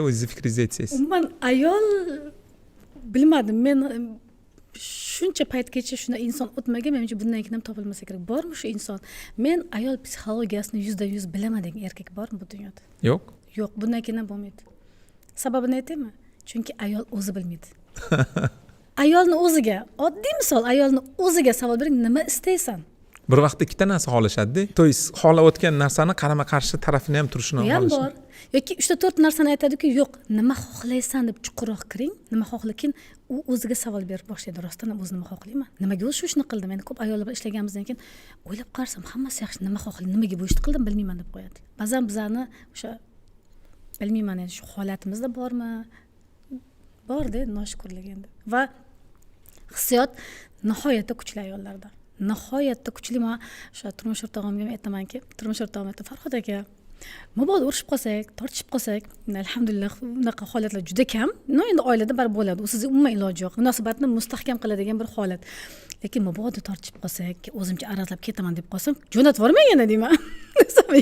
o'zingizni fikringizni aytsangiz. Umuman ayol bilmadim, men shuncha paytgacha shunday inson o'tmagan, menimcha bundan keyin ham topilmasa kerak. Bormi shu inson? Men ayol psixologiyasini 100% bilaman degan erkak bormi bu dunyoda? Yo'q. Yo'q, bundan keyin ham bo'lmaydi. Sababini aytaymi? Chunki ayol o'zi bilmaydi. Ayolni o'ziga, oddiy misol, ayolni o'ziga savol bering, nima istaysan? Bir vaqtda ikkita narsa xohlashadi-da. To'y xohlayotgan narsani qarama-qarshi tarafini ham turishini Bu ham xohlashadi. bor. Yoki 3-4 narsani aytadi-ku, yo'q, nima xohlaysan deb chuqurroq kiring, nima xohlakin, u o'ziga savol berib boshlaydi. Rostdan ham o'zi nima xohlayman? Nimaga o'zi shu ishni qildim? Men ko'p ayollar bilan ishlaganimizdan keyin o'ylab qarsam, hammasi yaxshi, nima xohlayman, nimaga bu ishni qildim bilmayman deb qo'yadi. Ba'zan bizani o'sha bilmayman, endi shu holatimizda bormi? Bor-da, noshukrlik endi. Va hissiyot nihoyatda kuchli ayollarda. Nihoyatda kuchli. Men o'sha turmush o'rtog'imga ham aytamanki, turmush o'rtog'im aytdi, Farhod aka, mabodo urushib qolsak, tortishib qolsak, alhamdulillah unaqa holatlar juda kam. Endi oilada bar bo'ladi. U sizga umuman iloji yo'q. Munosabatni mustahkam qiladigan bir holat. Lekin mabodo tortishib qolsak, o'zimcha aratlab ketaman deb qolsam, jo'natib yubormang yana deyman.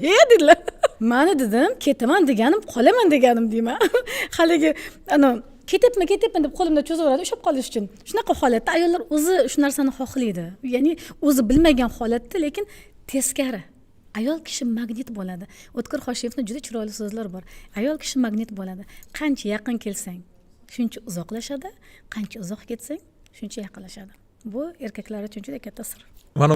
He dedilar. Mani dedim, ketaman deganim, qolaman deganim deyman. Haligi ketyapman deb qo'limda cho'zaveradi ushlab qolish uchun. Shunaqa holatda ayollar o'zi shu narsani xohlaydi. Ya'ni o'zi bilmagan holatda, lekin teskari. Ayol kishi magnit bo'ladi. O'tkir Hoshiyevning juda chiroyli so'zlari bor. Ayol kishi magnit bo'ladi. Qancha yaqin kelsang, shuncha uzoqlashadi, qancha uzoq ketsang, shuncha yaqinlashadi. Bu erkaklar uchun juda katta sir.